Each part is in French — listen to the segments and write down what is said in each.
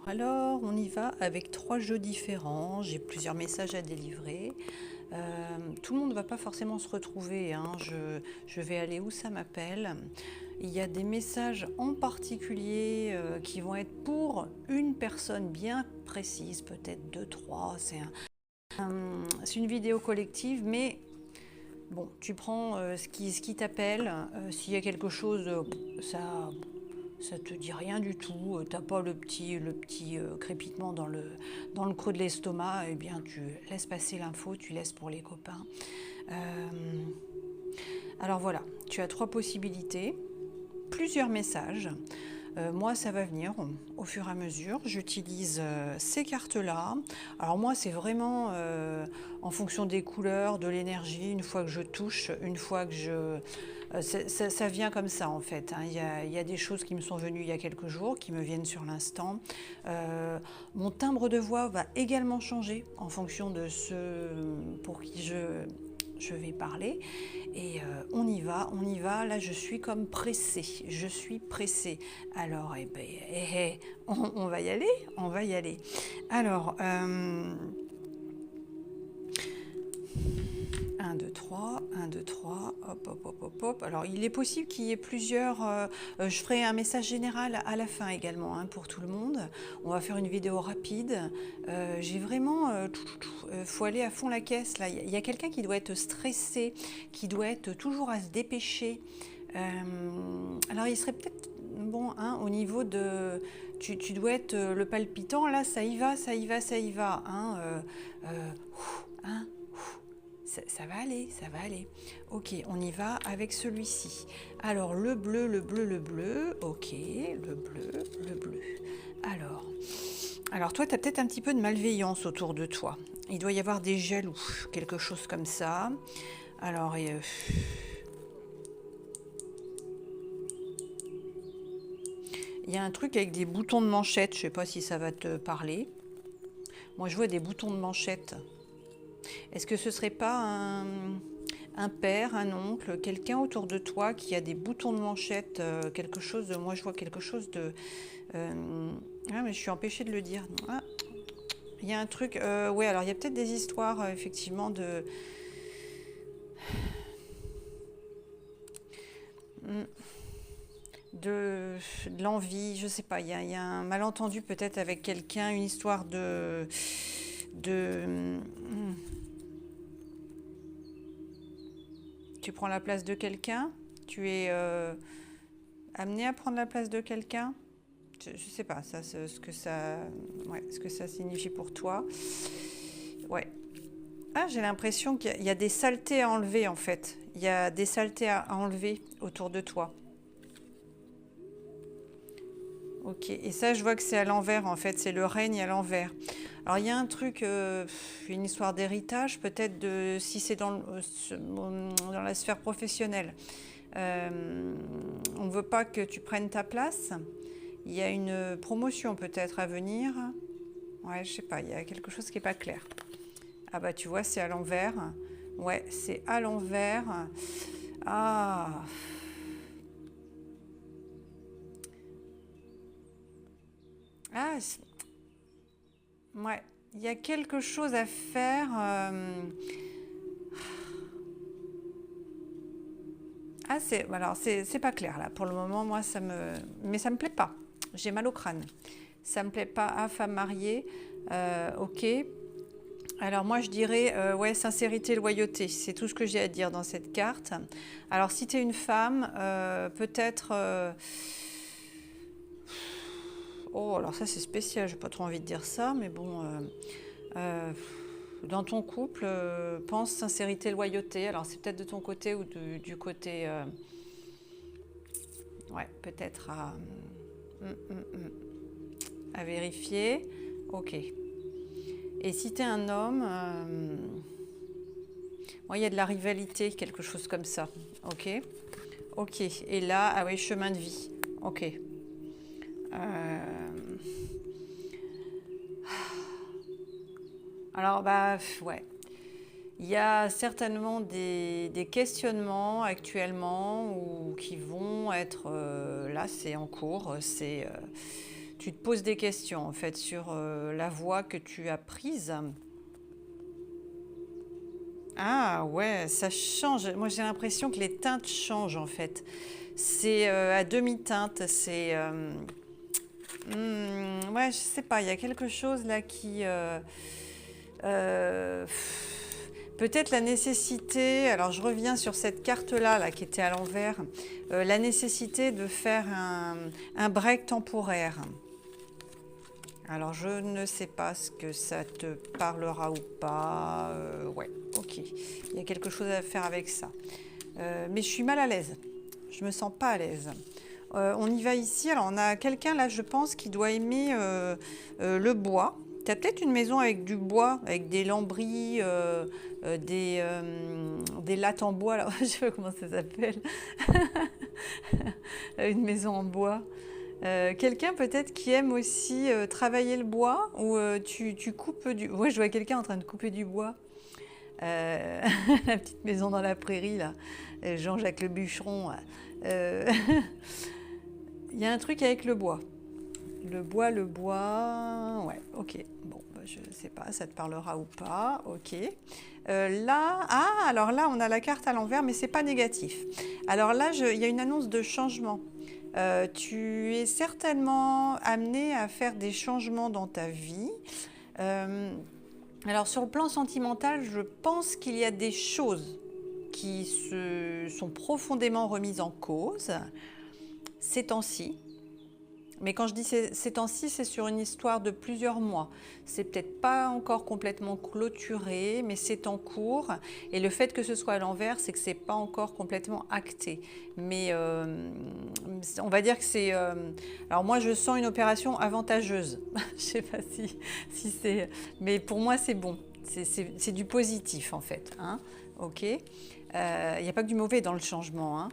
Alors, on y va avec 3 jeux différents. J'ai plusieurs messages à délivrer. Tout le monde ne va pas forcément se retrouver, hein. Je vais aller où ça m'appelle. Il y a des messages en particulier qui vont être pour une personne bien précise, peut-être 2, 3. C'est une vidéo collective, mais bon, tu prends ce qui t'appelle. S'il y a quelque chose, ça te dit rien du tout, t'as pas le petit crépitement dans le creux de l'estomac, eh bien tu laisses passer l'info, tu laisses pour les copains. Alors voilà, tu as 3 possibilités, plusieurs messages. Moi, ça va venir au fur et à mesure. J'utilise ces cartes-là. Alors moi, c'est vraiment en fonction des couleurs, de l'énergie. Une fois que je touche, une fois que ça vient comme ça, en fait, hein. Il y a des choses qui me sont venues il y a quelques jours, qui me viennent sur l'instant. Mon timbre de voix va également changer en fonction de ceux pour qui je vais parler. Et on y va. Là, je suis comme pressée. Je suis pressée. Alors, on va y aller. Alors, 1, 2, 3, 1, 2, 3, hop, hop, hop, hop, hop. Alors, il est possible qu'il y ait plusieurs... je ferai un message général à la fin également, hein, pour tout le monde. On va faire une vidéo rapide. J'ai vraiment... faut aller à fond la caisse, là. Il y a quelqu'un qui doit être stressé, qui doit être toujours à se dépêcher. Alors, il serait peut-être... Bon, hein, au niveau de... Tu dois être le palpitant, là, ça y va. Hein, hein. Ça va aller. Ok, on y va avec celui-ci. Alors, le bleu. Ok, le bleu. Alors toi, tu as peut-être un petit peu de malveillance autour de toi. Il doit y avoir des jaloux, quelque chose comme ça. Alors, il y a un truc avec des boutons de manchette. Je ne sais pas si ça va te parler. Moi, je vois des boutons de manchette. Est-ce que ce serait pas un père, un oncle, quelqu'un autour de toi qui a des boutons de manchette, quelque chose de... Moi, je vois quelque chose de... Ah, mais je suis empêchée de le dire. Ah, il y a un truc... ouais, alors il y a peut-être des histoires, effectivement, de l'envie, je sais pas. Il y a un malentendu peut-être avec quelqu'un, une histoire de... Tu prends la place de quelqu'un, tu es amené à prendre la place de quelqu'un. Je ne sais pas ce que ça signifie pour toi. Ouais. Ah, j'ai l'impression qu'il y a des saletés à enlever, en fait. Il y a des saletés à enlever autour de toi. Ok, et ça, je vois que c'est à l'envers, en fait. C'est le règne à l'envers. Alors, il y a un truc, une histoire d'héritage, peut-être si c'est dans la sphère professionnelle. On ne veut pas que tu prennes ta place. Il y a une promotion peut-être à venir. Ouais, je sais pas, il y a quelque chose qui n'est pas clair. Ah bah tu vois, c'est à l'envers. Ouais, c'est à l'envers. Ah. Ah, ouais, il y a quelque chose à faire. Ah, c'est pas clair là. Pour le moment, moi, mais ça me plaît pas. J'ai mal au crâne. Ça me plaît pas. Ah, femme mariée. Ok. Alors moi, je dirais, ouais, sincérité, loyauté. C'est tout ce que j'ai à dire dans cette carte. Alors, si tu es une femme, peut-être... Oh, alors ça, c'est spécial. J'ai pas trop envie de dire ça, mais bon... dans ton couple, pense sincérité, loyauté. Alors, c'est peut-être de ton côté ou du côté... ouais, peut-être à vérifier. Ok. Et si tu es un homme, moi, il y a de la rivalité, quelque chose comme ça. Ok. Ok. Et là, ah oui, chemin de vie. Ok. Alors, bah, ouais. Il y a certainement des questionnements actuellement qui vont être... là, c'est en cours. tu te poses des questions en fait sur la voie que tu as prise. Ah ouais, ça change. Moi j'ai l'impression que les teintes changent en fait. C'est à demi-teinte, c'est... ouais, je sais pas, il y a quelque chose là qui... euh, peut-être la nécessité, alors je reviens sur cette carte-là là, qui était à l'envers, la nécessité de faire un break temporaire. Alors je ne sais pas ce que ça te parlera ou pas. Ouais, ok, il y a quelque chose à faire avec ça. Mais je suis mal à l'aise, je me sens pas à l'aise. On y va ici, alors on a quelqu'un là je pense qui doit aimer le bois. Tu as peut-être une maison avec du bois, avec des lambris, des lattes en bois, là. Je ne sais pas comment ça s'appelle. Une maison en bois. Quelqu'un peut-être qui aime aussi travailler le bois, ou tu coupes du... Ouais, je vois quelqu'un en train de couper du bois. La petite maison dans la prairie, là. Jean-Jacques le bûcheron. Il y a un truc avec le bois. Le bois, ouais, ok. Bon, bah, je ne sais pas, ça te parlera ou pas, ok. Là, alors là, on a la carte à l'envers, mais c'est pas négatif. Alors là, il y a une annonce de changement. Tu es certainement amené à faire des changements dans ta vie. Alors sur le plan sentimental, je pense qu'il y a des choses qui se sont profondément remises en cause ces temps-ci. Mais quand je dis ces temps-ci, c'est sur une histoire de plusieurs mois. C'est peut-être pas encore complètement clôturé, mais c'est en cours. Et le fait que ce soit à l'envers, c'est que c'est pas encore complètement acté. Mais on va dire que c'est... alors moi, je sens une opération avantageuse. Je sais pas si c'est... Mais pour moi, c'est bon. C'est du positif, en fait. Hein, ok. Il n'y a pas que du mauvais dans le changement, hein.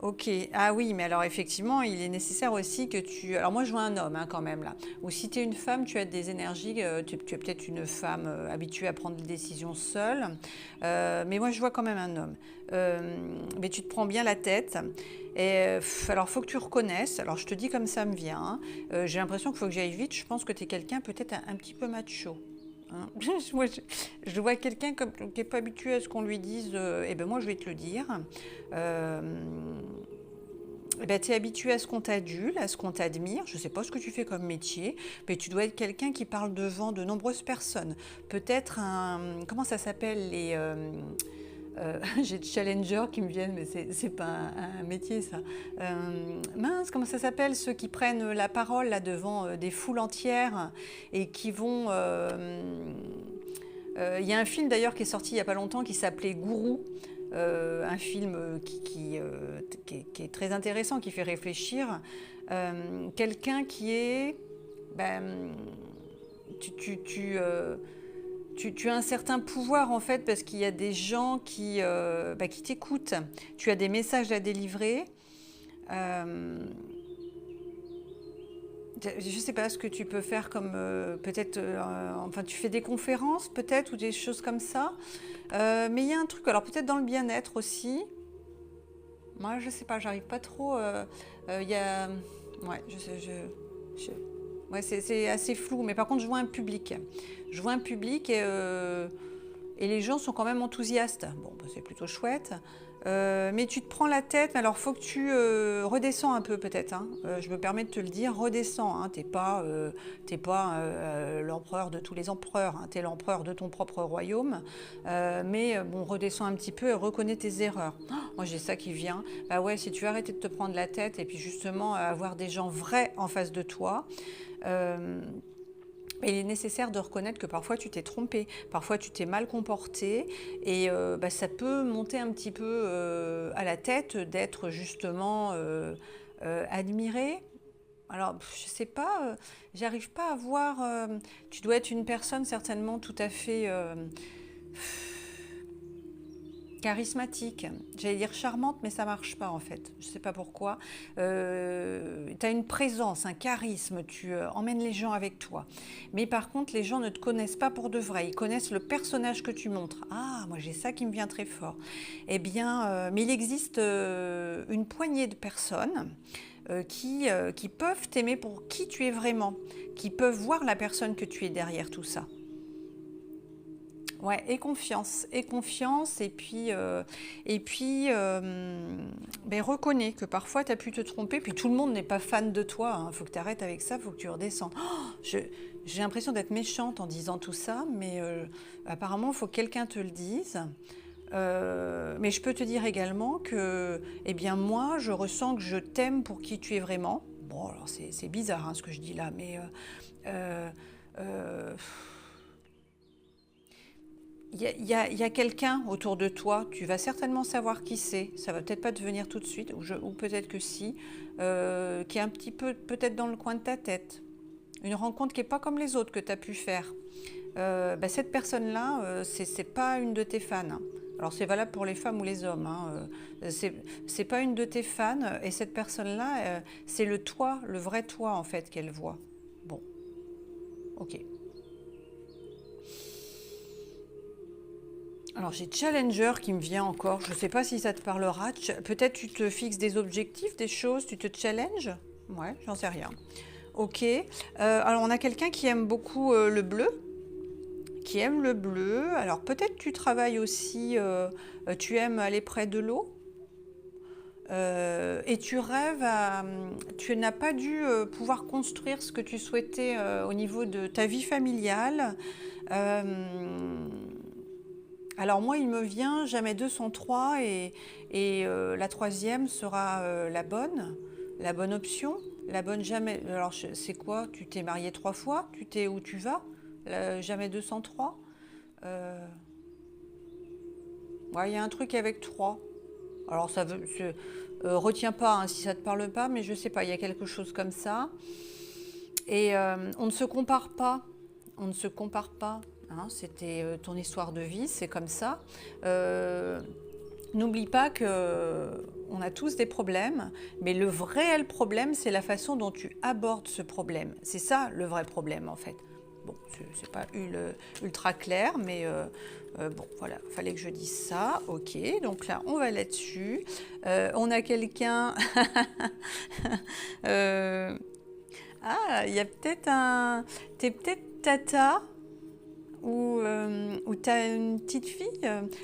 Ok, ah oui, mais alors effectivement, il est nécessaire aussi que tu... Alors moi, je vois un homme hein, quand même là. Ou si tu es une femme, tu as des énergies, tu es peut-être une femme habituée à prendre des décisions seule. Mais moi, je vois quand même un homme. Mais tu te prends bien la tête. Et alors, il faut que tu reconnaisses. Alors, je te dis comme ça me vient. Hein. J'ai l'impression qu'il faut que j'aille vite. Je pense que tu es quelqu'un peut-être un petit peu macho. Hein. Moi, je vois quelqu'un qui n'est pas habitué à ce qu'on lui dise, eh ben moi je vais te le dire. Eh ben, tu es habitué à ce qu'on t'adule, à ce qu'on t'admire. Je ne sais pas ce que tu fais comme métier, mais tu dois être quelqu'un qui parle devant de nombreuses personnes. Peut-être un... Comment ça s'appelle les... j'ai des challengers qui me viennent, mais c'est pas un métier ça. Mince, comment ça s'appelle ceux qui prennent la parole là devant des foules entières et qui vont... Il y a un film d'ailleurs qui est sorti il n'y a pas longtemps qui s'appelait Gourou. Un film qui est très intéressant, qui fait réfléchir. Quelqu'un qui est... tu as un certain pouvoir en fait parce qu'il y a des gens qui t'écoutent. Tu as des messages à délivrer. Je ne sais pas ce que tu peux faire comme peut-être, enfin tu fais des conférences peut-être ou des choses comme ça. Mais il y a un truc, alors peut-être dans le bien-être aussi. Moi je sais pas, j'arrive pas trop. Il y a, ouais, ouais, c'est assez flou. Mais par contre je vois un public. Je vois un public et les gens sont quand même enthousiastes. Bon, bah, c'est plutôt chouette. Mais tu te prends la tête, alors faut que tu redescends un peu peut-être. Hein. Je me permets de te le dire, redescends. Hein. T'es pas l'empereur de tous les empereurs, hein. T'es l'empereur de ton propre royaume. Mais bon, redescends un petit peu et reconnais tes erreurs. Oh, moi j'ai ça qui vient. Bah ouais, si tu arrêtais de te prendre la tête et puis justement avoir des gens vrais en face de toi. Il est nécessaire de reconnaître que parfois tu t'es trompé, parfois tu t'es mal comporté et ça peut monter un petit peu à la tête d'être justement admiré. Alors, je sais pas, j'arrive pas à voir... tu dois être une personne certainement tout à fait... charismatique, j'allais dire charmante, mais ça marche pas en fait. Je sais pas pourquoi. Tu as une présence, un charisme, tu emmènes les gens avec toi. Mais par contre, les gens ne te connaissent pas pour de vrai. Ils connaissent le personnage que tu montres. Ah, moi j'ai ça qui me vient très fort. Eh bien, mais il existe une poignée de personnes qui peuvent t'aimer pour qui tu es vraiment, qui peuvent voir la personne que tu es derrière tout ça. Ouais, et confiance, ben, reconnais que parfois tu as pu te tromper, puis tout le monde n'est pas fan de toi, hein. Faut que tu arrêtes avec ça, faut que tu redescends. J'ai l'impression d'être méchante en disant tout ça, mais apparemment, il faut que quelqu'un te le dise. Mais je peux te dire également que, eh bien, moi, je ressens que je t'aime pour qui tu es vraiment. Bon, alors c'est bizarre hein, ce que je dis là, mais euh, euh, il y a quelqu'un autour de toi, tu vas certainement savoir qui c'est, ça va peut-être pas te venir tout de suite, ou peut-être que si, qui est un petit peu peut-être dans le coin de ta tête. Une rencontre qui n'est pas comme les autres que tu as pu faire. Bah, cette personne-là, c'est pas une de tes fans. Alors c'est valable pour les femmes ou les hommes. Hein. C'est pas une de tes fans, et cette personne-là, c'est le toi, le vrai toi en fait qu'elle voit. Bon, ok. Alors j'ai Challenger qui me vient encore, je ne sais pas si ça te parlera. Peut-être tu te fixes des objectifs, des choses, tu te challenges. Ouais, j'en sais rien. Ok. Alors on a quelqu'un qui aime beaucoup le bleu, qui aime le bleu. Alors peut-être tu travailles aussi, tu aimes aller près de l'eau. Et tu rêves tu n'as pas dû pouvoir construire ce que tu souhaitais au niveau de ta vie familiale. Alors moi, il me vient jamais deux sans trois et la troisième sera la bonne option, la bonne jamais. Alors c'est quoi? Tu t'es marié 3 fois? Tu t'es où tu vas? Jamais deux sans trois? Ouais, il y a un truc avec trois. Alors ça veut, retiens pas hein, si ça te parle pas, mais je sais pas, il y a quelque chose comme ça. Et on ne se compare pas, on ne se compare pas. Hein, c'était ton histoire de vie, c'est comme ça. N'oublie pas qu'on a tous des problèmes, mais le réel problème, c'est la façon dont tu abordes ce problème. C'est ça le vrai problème en fait. Bon, c'est pas ultra clair, mais bon, voilà, fallait que je dise ça. Ok, donc là, on va là-dessus. On a quelqu'un. Ah, il y a peut-être un. T'es peut-être Tata ou t'as une petite fille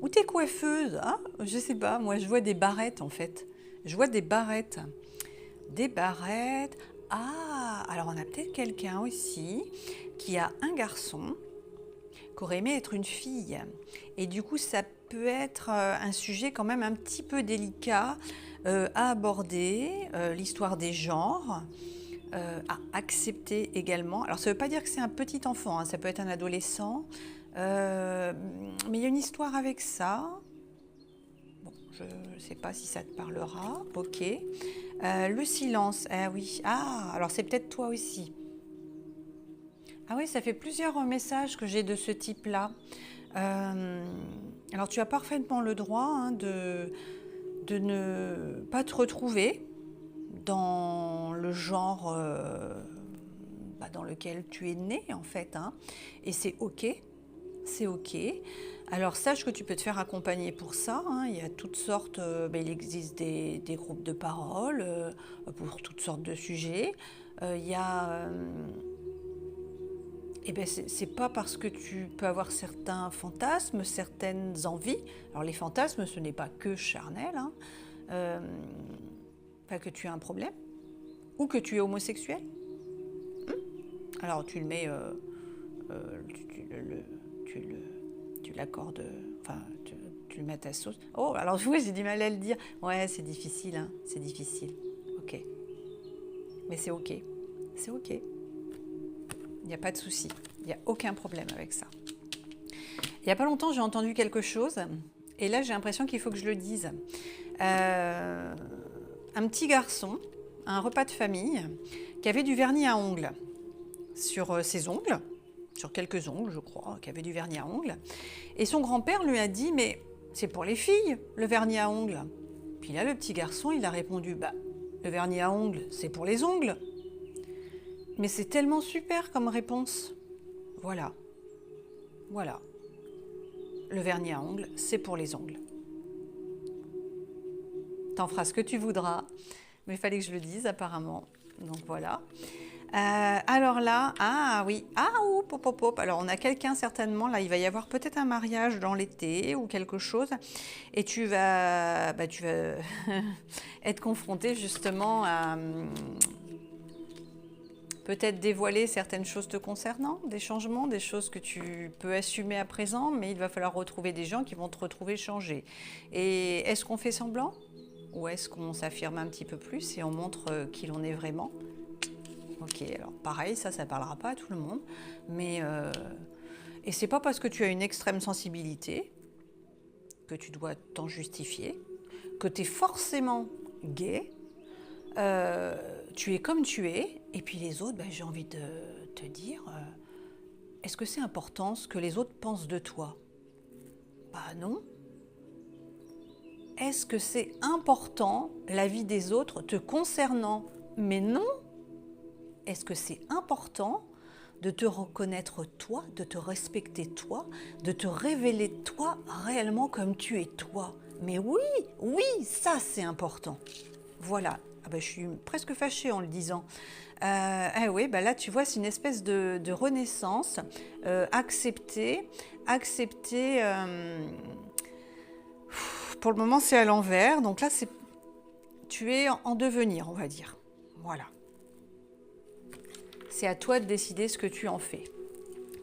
ou t'es coiffeuse. Ah, je sais pas, moi je vois des barrettes en fait. Je vois des barrettes. Des barrettes. Ah, alors on a peut-être quelqu'un aussi qui a un garçon qui aurait aimé être une fille. Et du coup, ça peut être un sujet quand même un petit peu délicat à aborder, l'histoire des genres. À accepter également. Alors ça ne veut pas dire que c'est un petit enfant, hein, ça peut être un adolescent, mais il y a une histoire avec ça. Bon, je ne sais pas si ça te parlera. Ok. Le silence, ah oui. Ah, alors c'est peut-être toi aussi. Ah oui, ça fait plusieurs messages que j'ai de ce type-là. Alors tu as parfaitement le droit hein, de ne pas te retrouver dans le genre dans lequel tu es né en fait. Hein. Et c'est ok, c'est ok. Alors sache que tu peux te faire accompagner pour ça. Hein. Il y a toutes sortes, il existe des groupes de parole pour toutes sortes de sujets. Il y a... c'est pas parce que tu peux avoir certains fantasmes, certaines envies. Alors les fantasmes, ce n'est pas que charnel. Hein. Que tu as un problème ou que tu es homosexuel. Alors tu le mets, tu l'accordes, enfin tu le mets à ta sauce. Oh, alors oui, j'ai du mal à le dire. Ouais, c'est difficile, hein, c'est difficile. Ok, mais c'est ok, c'est ok. Il n'y a pas de souci, il n'y a aucun problème avec ça. Il n'y a pas longtemps, j'ai entendu quelque chose et là j'ai l'impression qu'il faut que je le dise. Un petit garçon, un repas de famille, qui avait du vernis à ongles sur ses ongles, sur quelques ongles, je crois, qui avait du vernis à ongles. Et son grand-père lui a dit, mais c'est pour les filles, le vernis à ongles. Puis là, le petit garçon, il a répondu, le vernis à ongles, c'est pour les ongles. Mais c'est tellement super comme réponse. Voilà. Voilà. Le vernis à ongles, c'est pour les ongles. T'en feras ce que tu voudras. Mais il fallait que je le dise apparemment. Donc voilà. Alors là, ah oui, ah oh, pop, pop, pop. Alors on a quelqu'un certainement, là il va y avoir peut-être un mariage dans l'été ou quelque chose. Et tu vas être confronté justement à peut-être dévoiler certaines choses te concernant, des changements, des choses que tu peux assumer à présent, mais il va falloir retrouver des gens qui vont te retrouver changé. Et est-ce qu'on fait semblant? Ou est-ce qu'on s'affirme un petit peu plus et on montre qui l'on est vraiment? Ok, alors pareil, ça parlera pas à tout le monde, mais et c'est pas parce que tu as une extrême sensibilité que tu dois t'en justifier, que tu es forcément gay. Tu es comme tu es, et puis les autres, j'ai envie de te dire, est-ce que c'est important ce que les autres pensent de toi? Bah non. Est-ce que c'est important la vie des autres te concernant? Mais non. Est-ce que c'est important de te reconnaître toi, de te respecter toi, de te révéler toi réellement comme tu es toi? Mais oui, oui, ça c'est important. Voilà. Ah je suis presque fâchée en le disant. Ah oui, là tu vois, c'est une espèce de renaissance. Accepter. Pour le moment, c'est à l'envers. Donc là, tu es en devenir, on va dire. Voilà. C'est à toi de décider ce que tu en fais.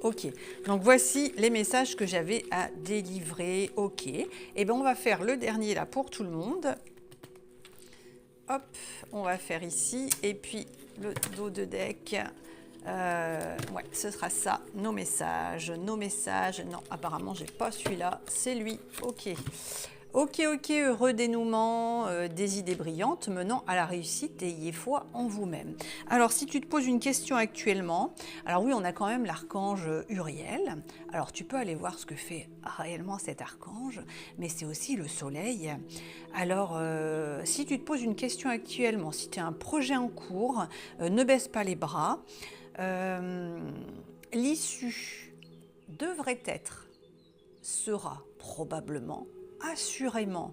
Ok, donc voici les messages que j'avais à délivrer. Ok, et on va faire le dernier là pour tout le monde. Hop, on va faire ici, et puis le dos de deck. Ouais, ce sera ça, nos messages. Non, apparemment, j'ai pas celui-là, c'est lui. Ok. Ok, heureux dénouement, des idées brillantes menant à la réussite et ayez foi en vous-même. Alors, si tu te poses une question actuellement, alors oui, on a quand même l'archange Uriel. Alors, tu peux aller voir ce que fait réellement cet archange, mais c'est aussi le soleil. Alors, si tu te poses une question actuellement, si tu as un projet en cours, ne baisse pas les bras. L'issue devrait être, sera probablement, assurément,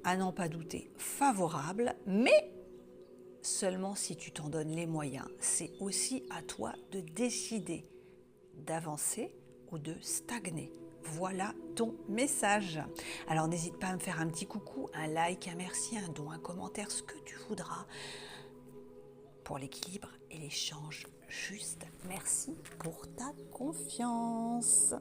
à n'en pas douter, favorable, mais seulement si tu t'en donnes les moyens. C'est aussi à toi de décider d'avancer ou de stagner. Voilà ton message. Alors n'hésite pas à me faire un petit coucou, un like, un merci, un don, un commentaire, ce que tu voudras pour l'équilibre et l'échange juste. Merci pour ta confiance.